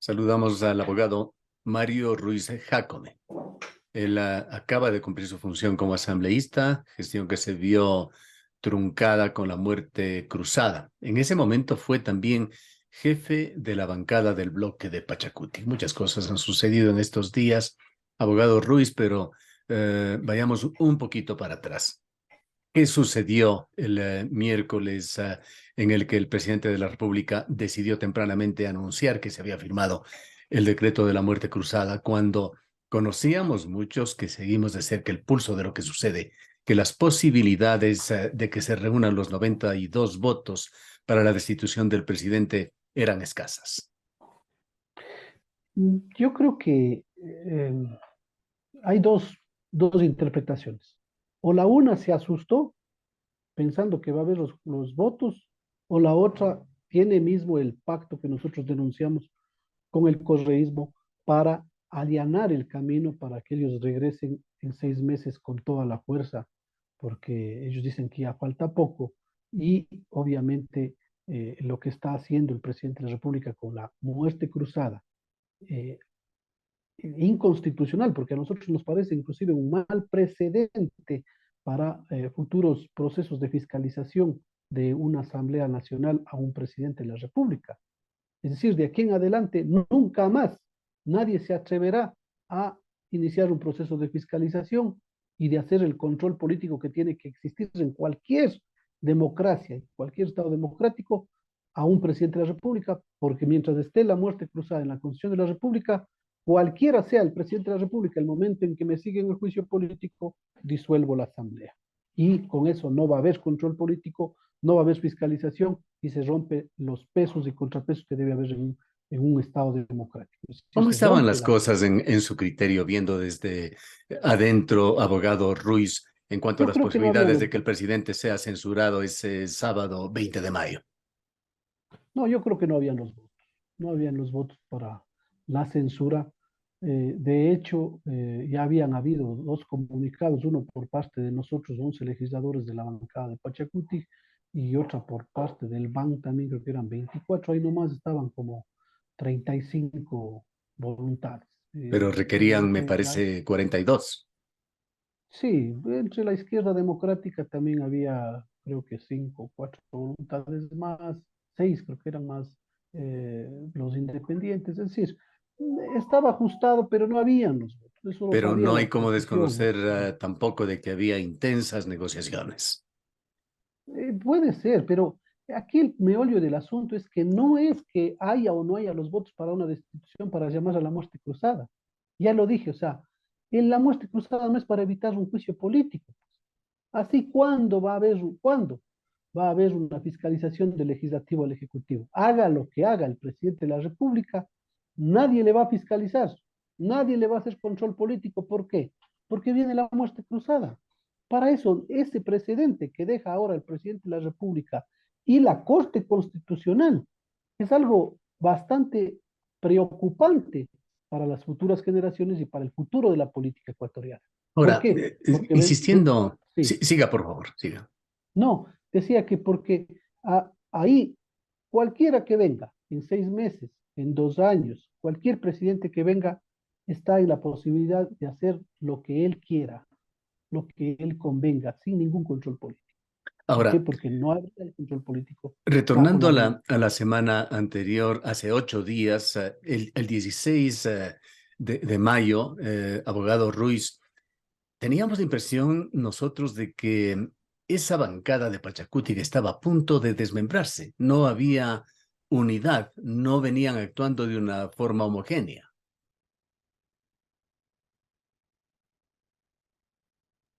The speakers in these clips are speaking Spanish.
Saludamos al abogado Mario Ruiz Jácome. Él acaba de cumplir su función como asambleísta, gestión que se vio truncada con la muerte cruzada. En ese momento fue también jefe de la bancada del bloque de Pachacuti. Muchas cosas han sucedido en estos días, abogado Ruiz, pero vayamos un poquito para atrás. ¿Qué sucedió el miércoles en el que el presidente de la República decidió tempranamente anunciar que se había firmado el decreto de la muerte cruzada cuando conocíamos muchos que seguimos de cerca el pulso de lo que sucede, que las posibilidades de que se reúnan los 92 votos para la destitución del presidente eran escasas? Yo creo que hay dos interpretaciones. O la una se asustó pensando que va a haber los votos, o la otra tiene mismo el pacto que nosotros denunciamos con el correísmo para allanar el camino para que ellos regresen en 6 meses con toda la fuerza, porque ellos dicen que ya falta poco y obviamente lo que está haciendo el presidente de la República con la muerte cruzada, eh, inconstitucional, porque a nosotros nos parece inclusive un mal precedente para futuros procesos de fiscalización de una Asamblea Nacional a un presidente de la República. Es decir, de aquí en adelante nunca más nadie se atreverá a iniciar un proceso de fiscalización y de hacer el control político que tiene que existir en cualquier democracia, en cualquier Estado democrático, a un presidente de la República, porque mientras esté la muerte cruzada en la Constitución de la República, cualquiera sea el presidente de la República, el momento en que me sigue en el juicio político, disuelvo la Asamblea. Y con eso no va a haber control político, no va a haber fiscalización y se rompe los pesos y contrapesos que debe haber en un Estado democrático. Es decir, ¿Cómo se estaban rompe las la... cosas en su criterio, viendo desde adentro, abogado Ruiz, en cuanto a Yo las creo que no habían posibilidades de los que el votos. presidente sea censurado ese sábado 20 de mayo? No, yo creo que no habían los votos. No habían los votos para la censura. De hecho, ya habían habido dos comunicados, uno por parte de nosotros, 11 legisladores de la bancada de Pachacuti, y otra por parte del BAN, también creo que eran 24, ahí nomás estaban como 35 voluntades. Pero requerían, me Entre parece, 42. sí, entre la izquierda democrática también había, creo que 5 o 4 voluntades más, 6 creo que eran más los independientes, es decir, estaba ajustado, pero no habían los votos, eso lo Pero sabía no la hay como oposición. desconocer tampoco de que había intensas negociaciones. Puede ser, pero aquí el meollo del asunto es que no es que haya o no haya los votos para una destitución para llamar a la muerte cruzada. Ya lo dije, o sea, la muerte cruzada no es para evitar un juicio político. Así, ¿cuándo va a haber una fiscalización del legislativo al ejecutivo? Haga lo que haga el presidente de la República, nadie le va a fiscalizar, nadie le va a hacer control político. ¿Por qué? Porque viene la muerte cruzada. Para eso, ese precedente que deja ahora el presidente de la República y la Corte Constitucional es algo bastante preocupante para las futuras generaciones y para el futuro de la política ecuatoriana. ¿Por Ahora, qué? Porque insistiendo, sí, siga por favor, siga. no, decía que porque ahí cualquiera que venga en 6 meses, en 2 años, cualquier presidente que venga está en la posibilidad de hacer lo que él quiera, lo que él convenga, sin ningún control político. ¿Por qué? Ahora, Porque no había el control político bajo retornando la a ley. la semana anterior, hace 8 días, el 16 de mayo, abogado Ruiz, teníamos la impresión nosotros de que esa bancada de Pachacuti estaba a punto de desmembrarse. No había unidad, no venían actuando de una forma homogénea.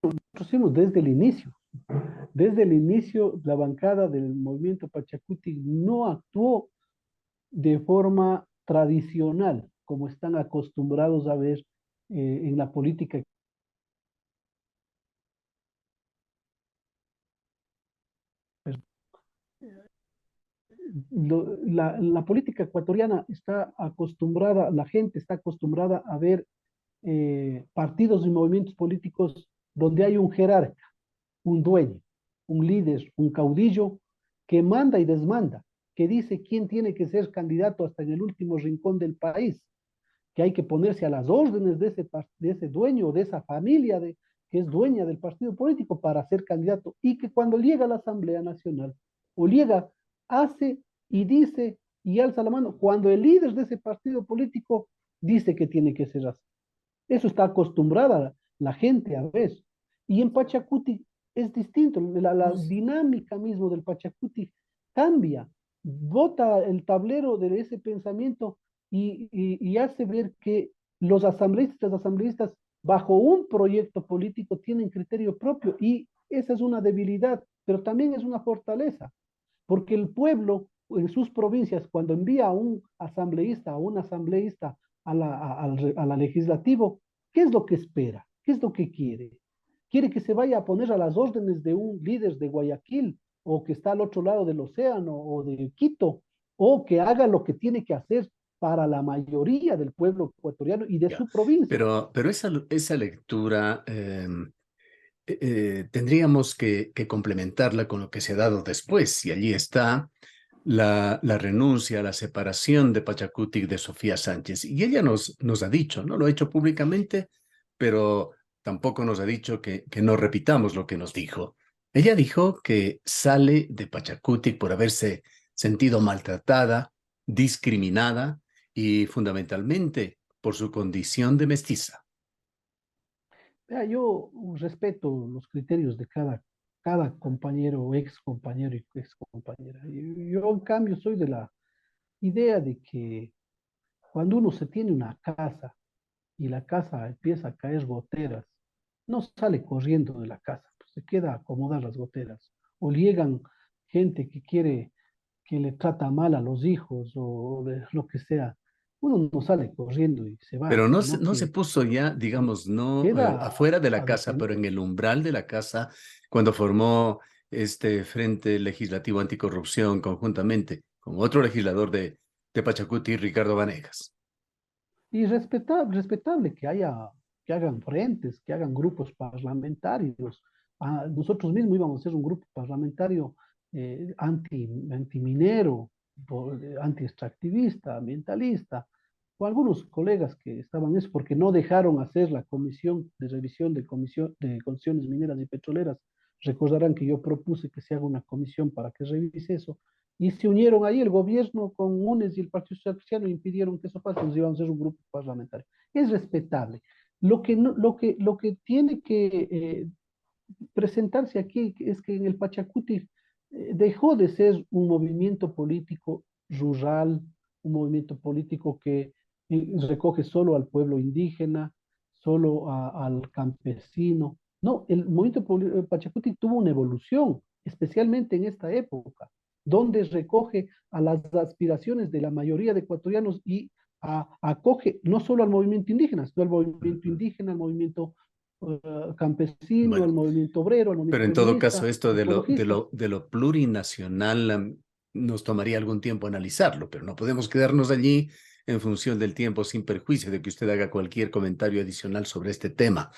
Nosotros hicimos desde el inicio la bancada del movimiento Pachacuti no actuó de forma tradicional, como están acostumbrados a ver en la política. La política ecuatoriana está acostumbrada, la gente está acostumbrada a ver partidos y movimientos políticos donde hay un jerarca, un dueño, un líder, un caudillo que manda y desmanda. que dice quién tiene que ser candidato hasta en el último rincón del país, que hay que ponerse a las órdenes de ese dueño, de esa familia que es dueña del partido político para ser candidato, y que cuando llega a la Asamblea Nacional, o llega, hace y dice y alza la mano, cuando el líder de ese partido político dice que tiene que ser así. Eso está acostumbrada la gente a ver. Y en Pachacuti es distinto, la dinámica mismo del Pachacuti cambia, bota el tablero de ese pensamiento y hace ver que los asambleístas, las asambleístas, bajo un proyecto político tienen criterio propio, y esa es una debilidad, pero también es una fortaleza, porque el pueblo en sus provincias, cuando envía a un asambleísta, a un asambleísta a la legislativo, ¿qué es lo que espera? ¿Qué es lo que quiere? ¿Quiere que se vaya a poner a las órdenes de un líder de Guayaquil, o que está al otro lado del océano, o de Quito, o que haga lo que tiene que hacer para la mayoría del pueblo ecuatoriano y de Ya. su provincia? Pero esa lectura tendríamos que complementarla con lo que se ha dado después, y allí está la renuncia, la separación de Pachacuti de Sofía Sánchez. Y ella nos ha dicho, no lo ha hecho públicamente, pero tampoco nos ha dicho que no repitamos lo que nos dijo. Ella dijo que sale de Pachacuti por haberse sentido maltratada, discriminada y fundamentalmente por su condición de mestiza. Vea, yo respeto los criterios de cada compañero, ex compañero y ex compañera. Yo, en cambio, soy de la idea de que cuando uno se tiene una casa y la casa empieza a caer goteras, no sale corriendo de la casa, pues se queda a acomodar las goteras. O llegan gente que quiere, que le trata mal a los hijos, o de lo que sea. Uno no sale corriendo y se va, Pero sino no se que puso ya, digamos, no queda afuera de la a casa, pero en defender. el umbral de la casa, cuando formó este Frente Legislativo Anticorrupción conjuntamente con otro legislador de Pachacuti, Ricardo Vanegas. Y respetable que hagan frentes, que hagan grupos parlamentarios. Nosotros mismos íbamos a hacer un grupo parlamentario antiminero, anti-extractivista, ambientalista, o algunos colegas que estaban eso, porque no dejaron hacer la comisión de revisión de concesiones mineras y petroleras. Recordarán que yo propuse que se haga una comisión para que revise eso, y se unieron ahí el gobierno con UNES y el Partido Social Cristiano, impidieron que eso pase. Nos íbamos a hacer un grupo parlamentario. Es respetable. Lo que tiene que presentarse aquí es que en el Pachacuti dejó de ser un movimiento político rural, un movimiento político que recoge solo al pueblo indígena, solo al campesino. No, el movimiento Pachacuti tuvo una evolución, especialmente en esta época, donde recoge a las aspiraciones de la mayoría de ecuatorianos y acoge no solo al movimiento indígena, sino al movimiento Ujú. indígena, al movimiento campesino, al Bueno, movimiento obrero, al pero movimiento en todo caso, feminista, esto ecologista. de lo plurinacional nos tomaría algún tiempo analizarlo, pero no podemos quedarnos allí en función del tiempo, sin perjuicio de que usted haga cualquier comentario adicional sobre este tema.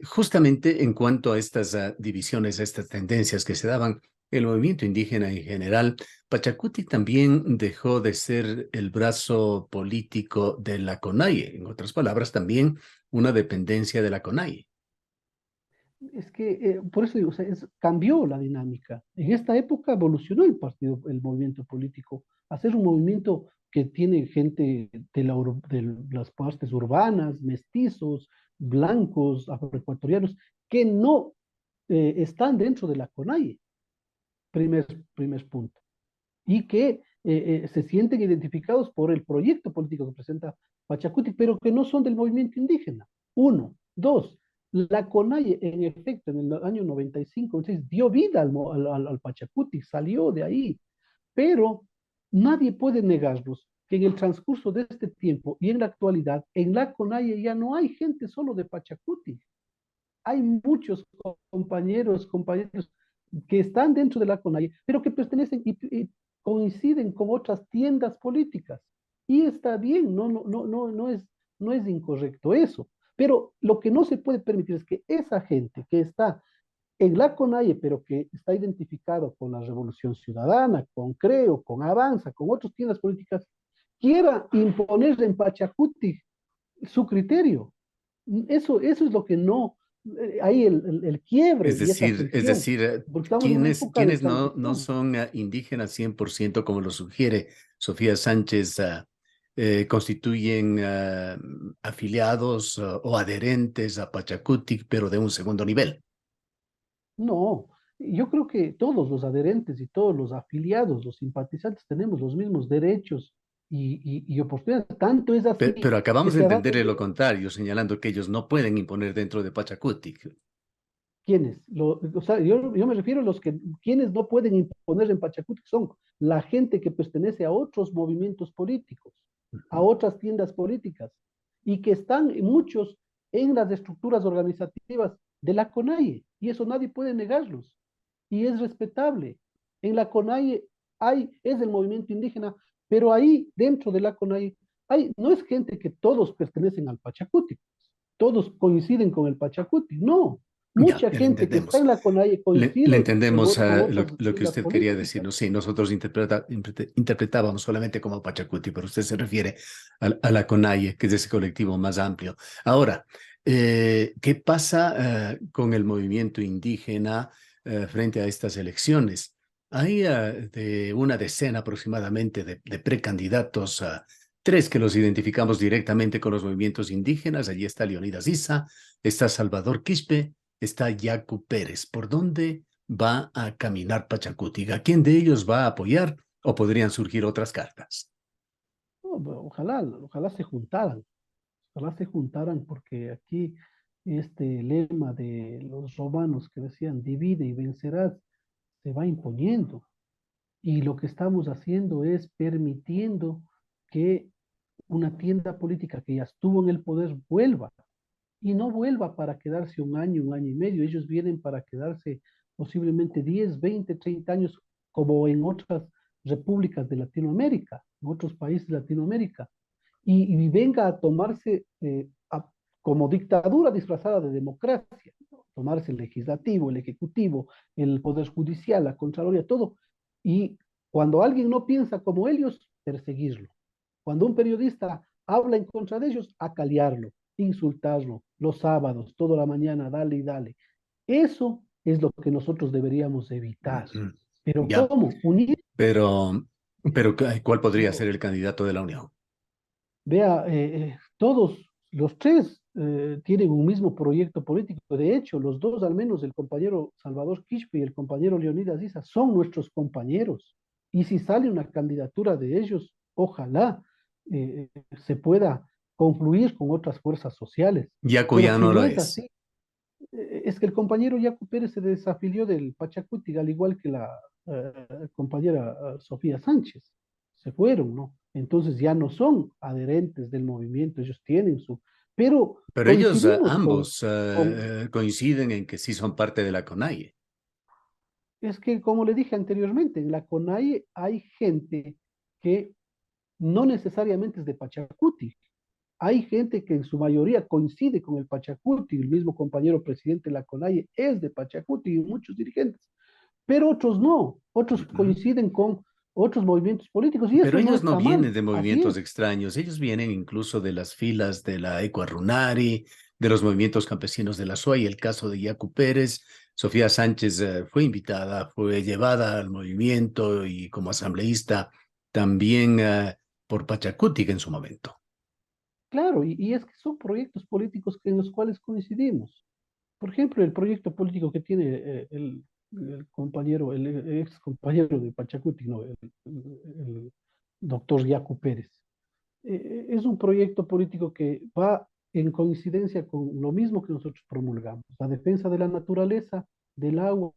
Justamente en cuanto a estas divisiones, a estas tendencias que se daban, el movimiento indígena en general, Pachacuti también dejó de ser el brazo político de la CONAIE, en otras palabras, también una dependencia de la CONAIE. Es que por eso digo, o sea, cambió la dinámica. En esta época evolucionó el movimiento político, a ser un movimiento que tiene gente de las partes urbanas, mestizos, blancos, afroecuatorianos, que no están dentro de la CONAIE, primer, primer punto, y que se sienten identificados por el proyecto político que presenta Pachacuti, pero que no son del movimiento indígena. Uno. Dos, la CONAIE, en efecto, en el año 95, entonces, dio vida al Pachacuti, salió de ahí, pero nadie puede negarnos que en el transcurso de este tiempo y en la actualidad, en la CONAIE ya no hay gente solo de Pachacuti, hay muchos compañeros que están dentro de la CONAIE, pero que pertenecen y coinciden con otras tiendas políticas. Y está bien, no es incorrecto eso. Pero lo que no se puede permitir es que esa gente que está en la CONAIE, pero que está identificado con la Revolución Ciudadana, con Creo, con Avanza, con otras tiendas políticas, quiera imponer en Pachacuti su criterio. Eso es lo que no, hay el quiebre y esa Es fricción, decir, porque estamos en una quienes, época de quienes no transición. son indígenas 100% como lo sugiere Sofía Sánchez, constituyen afiliados o adherentes a Pachacutic, pero de un segundo nivel. No, yo creo que todos los adherentes y todos los afiliados, los simpatizantes, tenemos los mismos derechos y oportunidades. Tanto es así Pero que acabamos de se ha dado entenderle lo contrario, señalando que ellos no pueden imponer dentro de Pachacutic. quienes. O sea, yo me refiero a los que quienes no pueden imponer en Pachacuti son la gente que pertenece a otros movimientos políticos, a otras tiendas políticas y que están muchos en las estructuras organizativas de la CONAIE y eso nadie puede negarlos y es respetable. En la CONAIE es el movimiento indígena, pero ahí dentro de la CONAIE no es gente que todos pertenecen al Pachacuti, todos coinciden con el Pachacuti, no. Ya, Mucha ya le gente que está entendemos. en la CONAIE Le coincide entendemos con otras lo que tiendas usted quería decir. políticas. No, sí, nosotros interpretábamos solamente como Pachacuti, pero usted se refiere a la CONAIE, que es ese colectivo más amplio. Ahora, ¿qué pasa con el movimiento indígena frente a estas elecciones? Hay de una decena aproximadamente de precandidatos, tres que los identificamos directamente con los movimientos indígenas. Allí está Leonidas Issa, está Salvador Quispe, está Yacu Pérez. ¿Por dónde va a caminar Pachacuti? ¿A quién de ellos va a apoyar o podrían surgir otras cartas? No, pero ojalá se juntaran porque aquí este lema de los romanos que decían divide y vencerás se va imponiendo. Y lo que estamos haciendo es permitiendo que una tienda política que ya estuvo en el poder vuelva y no vuelva para quedarse un año y medio. Ellos vienen para quedarse posiblemente 10, 20, 30 años, como en otras repúblicas de Latinoamérica, en otros países de Latinoamérica, y venga a tomarse como dictadura disfrazada de democracia, ¿no? Tomarse el legislativo, el ejecutivo, el poder judicial, la Contraloría, todo. Y cuando alguien no piensa como ellos, perseguirlo. Cuando un periodista habla en contra de ellos, acalearlo, insultarlo, los sábados, toda la mañana, dale y dale. Eso es lo que nosotros deberíamos evitar. Ujú. Pero Ya, ¿cómo? Unir. pero, pero ¿cuál podría ser Pero el candidato de la Unión? vea, todos los tres tienen un mismo proyecto político. De hecho, los dos, al menos el compañero Salvador Quispe y el compañero Leonidas Issa, son nuestros compañeros. Y si sale una candidatura de ellos, ojalá se pueda confluir con otras fuerzas sociales. Yacu Pero ya si no lo no es es. así, es que el compañero Yacu Pérez se desafilió del Pachacuti, al igual que la compañera Sofía Sánchez. Se fueron, ¿no? Entonces ya no son adherentes del movimiento, ellos tienen su... Pero Pero ellos coincidimos ambos con... coinciden en que sí son parte de la CONAIE. Es que, como le dije anteriormente, en la CONAIE hay gente que no necesariamente es de Pachacuti. Hay gente que en su mayoría coincide con el Pachacuti, el mismo compañero presidente de la CONAIE es de Pachacuti y muchos dirigentes, pero otros no, otros Ujú. coinciden con otros movimientos políticos y Pero eso no ellos no está mal, vienen de así movimientos es. extraños, ellos vienen incluso de las filas de la Ecuarunari, de los movimientos campesinos de la SUAY, el caso de Yacu Pérez. Sofía Sánchez fue invitada, fue llevada al movimiento y como asambleísta también por Pachacutic en su momento. Claro, y es que son proyectos políticos en los cuales coincidimos. Por ejemplo, el proyecto político que tiene el compañero, el ex compañero de Pachacuti, no, el doctor Yacu Pérez. Es un proyecto político que va en coincidencia con lo mismo que nosotros promulgamos, la defensa de la naturaleza, del agua,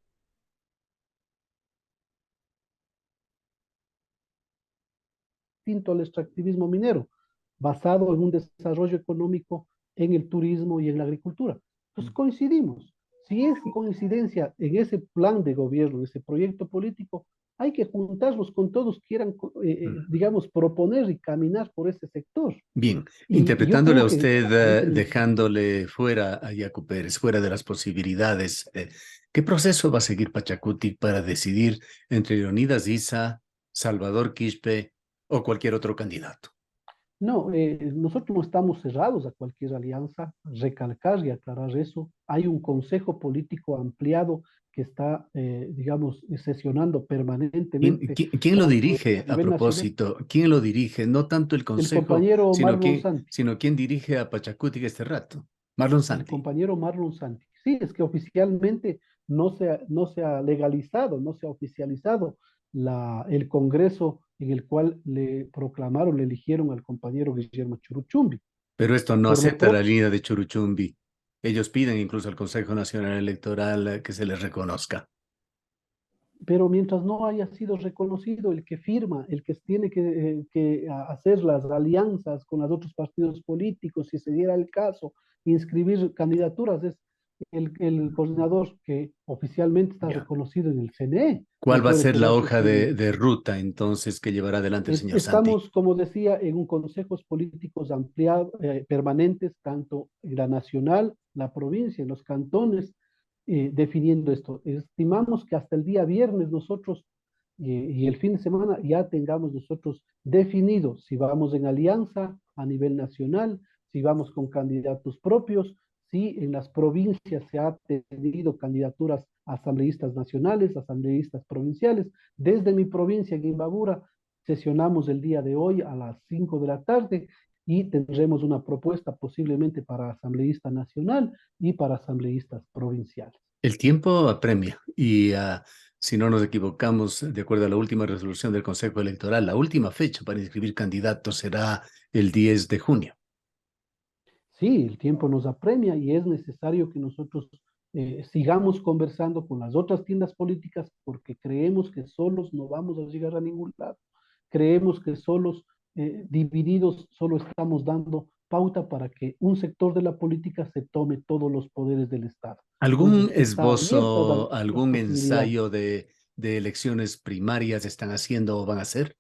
distinto al extractivismo minero, basado en un desarrollo económico en el turismo y en la agricultura. Entonces coincidimos. Si es coincidencia en ese plan de gobierno, en ese proyecto político, hay que juntarlos con todos que quieran, digamos, proponer y caminar por ese sector. Bien, Y yo interpretándole a creo que usted, ahí tenemos que... dejándole fuera a Yacu Pérez, fuera de las posibilidades ¿Qué proceso va a seguir Pachacuti para decidir entre Leonidas Issa, Salvador Quispe o cualquier otro candidato? No, nosotros no estamos cerrados a cualquier alianza, recalcar y aclarar eso. Hay un consejo político ampliado que está, digamos, sesionando permanentemente, ¿Quién lo tanto dirige a a nivel nacional. propósito? ¿Quién lo dirige? No tanto el El consejo, compañero sino Marlon quién, Santi, sino quién dirige a Pachacuti este rato. Marlon el Santi. compañero Marlon Santi. Sí, es que oficialmente no se ha legalizado, no se ha oficializado el Congreso en el cual le proclamaron, le eligieron al compañero Guillermo Churuchumbi. Pero esto no Por lo acepta la pronto, línea de Churuchumbi. Ellos piden incluso al Consejo Nacional Electoral que se les reconozca. pero mientras no haya sido reconocido el que firma, el que tiene que hacer las alianzas con los otros partidos políticos, si se diera el caso, inscribir candidaturas, es el coordinador que oficialmente está Ya. reconocido en el CNE, no ¿Cuál va a puede ser la ponerse hoja sin... de ruta entonces que llevará adelante el señor Santi? Estamos, como decía, en un consejos políticos ampliados, permanentes, tanto en la nacional, la provincia, en los cantones, definiendo esto. Estimamos que hasta el día viernes nosotros y el fin de semana ya tengamos nosotros definido si vamos en alianza a nivel nacional, si vamos con candidatos propios, si en las provincias se ha tenido candidaturas a asambleístas nacionales, asambleístas provinciales. Desde mi provincia, en Imbabura, sesionamos el día de hoy a las 5 de la tarde y tendremos una propuesta posiblemente para asambleísta nacional y para asambleístas provinciales. El tiempo apremia y si no nos equivocamos, de acuerdo a la última resolución del Consejo Electoral, la última fecha para inscribir candidatos será el 10 de junio. Sí, el tiempo nos apremia y es necesario que nosotros sigamos conversando con las otras tiendas políticas porque creemos que solos no vamos a llegar a ningún lado. Creemos que solos, divididos, solo estamos dando pauta para que un sector de la política se tome todos los poderes del Estado. ¿Algún Entonces, está abierta esbozo, las algún posibilidades. ensayo de elecciones primarias están haciendo o van a hacer?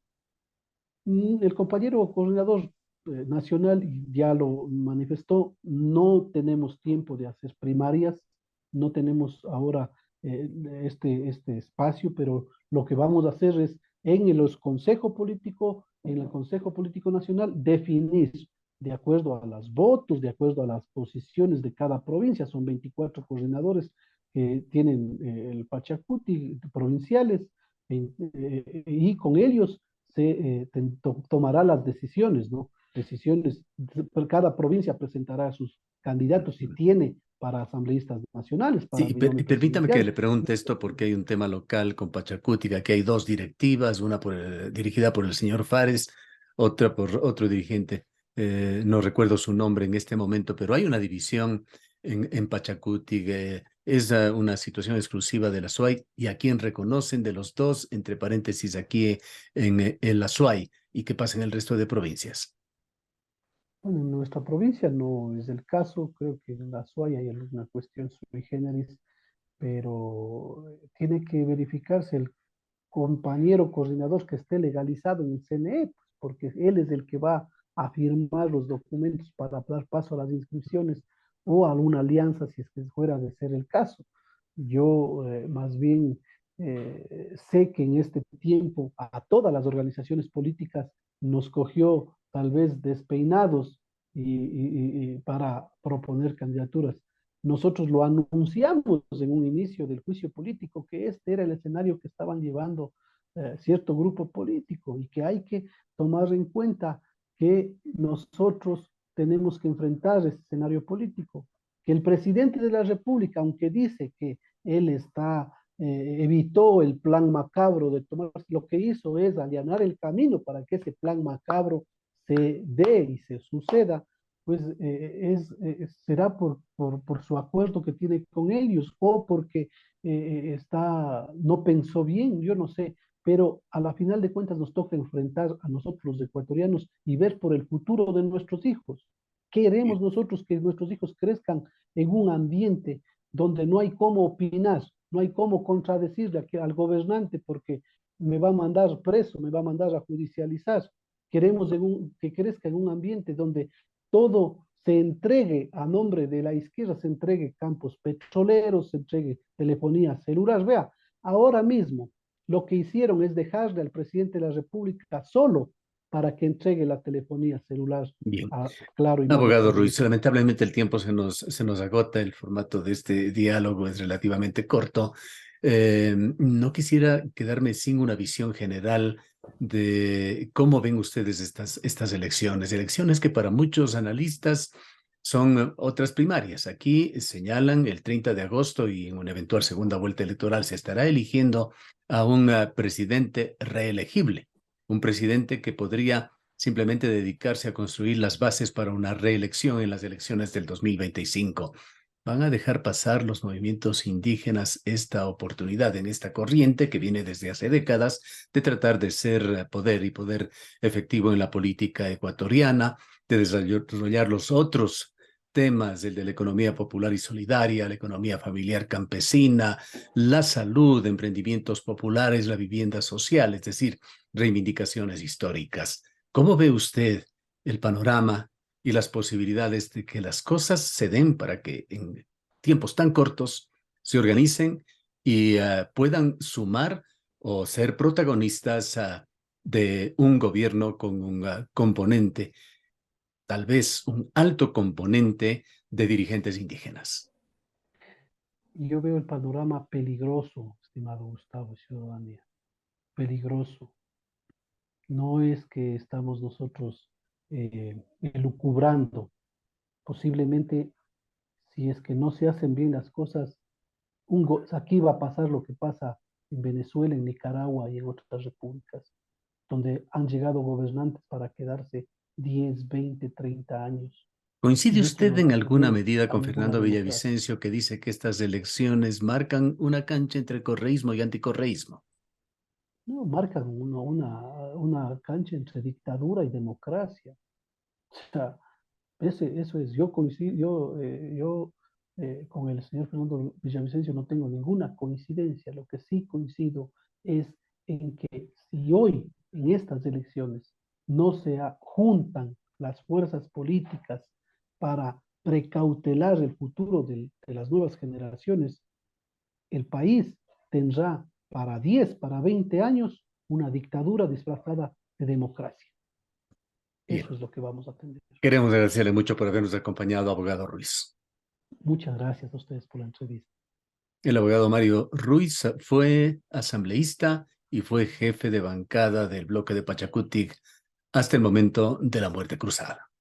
El compañero coordinador nacional ya lo manifestó, no tenemos tiempo de hacer primarias, no tenemos ahora este espacio, pero lo que vamos a hacer es en el Consejo Político Nacional, definir de acuerdo a los votos, de acuerdo a las posiciones de cada provincia, son 24 coordinadores que tienen el Pachacuti provinciales, y con ellos se tomará las decisiones, ¿no? Decisiones, cada provincia presentará sus candidatos si tiene para asambleístas nacionales, Sí, para y binomios permítame que presidenciales. le pregunte esto porque hay un tema local con Pachacuti, que aquí hay dos directivas, una dirigida por el señor Fares, otra por otro dirigente. No recuerdo su nombre en este momento, pero hay una división en Pachacuti que es una situación exclusiva de la SUAY y a quien reconocen de los dos, entre paréntesis, aquí en la SUAY y qué pasa en el resto de provincias. Bueno, en nuestra provincia no es el caso, creo que en la SUAY hay alguna cuestión sui generis, pero tiene que verificarse el compañero coordinador que esté legalizado en el CNE, pues, porque él es el que va a firmar los documentos para dar paso a las inscripciones o a alguna alianza si es que fuera de ser el caso. Yo más bien sé que en este tiempo a todas las organizaciones políticas nos cogió tal vez despeinados para proponer candidaturas. Nosotros lo anunciamos en un inicio del juicio político, que este era el escenario que estaban llevando cierto grupo político y que hay que tomar en cuenta que nosotros tenemos que enfrentar ese escenario político, que el presidente de la República, aunque dice que él evitó el plan macabro de tomar, lo que hizo es allanar el camino para que ese plan macabro se dé y se suceda, pues será por su acuerdo que tiene con ellos o porque no pensó bien, yo no sé, pero a la final de cuentas nos toca enfrentar a nosotros los ecuatorianos y ver por el futuro de nuestros hijos. Queremos nosotros que nuestros hijos crezcan en un ambiente donde no hay cómo opinar, no hay cómo contradecirle al gobernante porque me va a mandar preso, me va a mandar a judicializar. Queremos que crezca en un ambiente donde todo se entregue a nombre de la izquierda, se entregue campos petroleros, se entregue telefonía celular. Vea, ahora mismo lo que hicieron es dejarle al presidente de la República solo para que entregue la telefonía celular Bien. a Claro y Mobile Abogado Ruiz, Communication. lamentablemente el tiempo se nos agota, el formato de este diálogo es relativamente corto. No quisiera quedarme sin una visión general de cómo ven ustedes estas elecciones, elecciones que para muchos analistas son otras primarias. Aquí señalan el 30 de agosto y en una eventual segunda vuelta electoral se estará eligiendo a un presidente reelegible, un presidente que podría simplemente dedicarse a construir las bases para una reelección en las elecciones del 2025. ¿Van a dejar pasar los movimientos indígenas esta oportunidad en esta corriente que viene desde hace décadas de tratar de ser poder y poder efectivo en la política ecuatoriana, de desarrollar los otros temas, el de la economía popular y solidaria, la economía familiar campesina, la salud, emprendimientos populares, la vivienda social, es decir, reivindicaciones históricas? ¿Cómo ve usted el panorama y las posibilidades de que las cosas se den para que en tiempos tan cortos se organicen y puedan sumar o ser protagonistas de un gobierno con un componente, tal vez un alto componente de dirigentes indígenas? Yo veo el panorama peligroso, estimado Gustavo y ciudadanía, peligroso. No es que estamos nosotros elucubrando. Posiblemente, si es que no se hacen bien las cosas, aquí va a pasar lo que pasa en Venezuela, en Nicaragua y en otras repúblicas, donde han llegado gobernantes para quedarse 10, 20, 30 años. ¿Coincide Y eso usted no en va a alguna tener medida a con ninguna Fernando democracia. Villavicencio que dice que estas elecciones marcan una cancha entre correísmo y anticorreísmo? No, marcan una cancha entre dictadura y democracia. O sea, eso es, yo coincido, yo con el señor Fernando Villavicencio no tengo ninguna coincidencia. Lo que sí coincido es en que si hoy, en estas elecciones, no se juntan las fuerzas políticas para precautelar el futuro de las nuevas generaciones, el país tendrá para 10, para 20 años una dictadura disfrazada de democracia. Bien, Eso es lo que vamos a tener. queremos agradecerle mucho por habernos acompañado, abogado Ruiz. Muchas gracias a ustedes por la entrevista. El abogado Mario Ruiz fue asambleísta y fue jefe de bancada del bloque de Pachacutic hasta el momento de la muerte cruzada.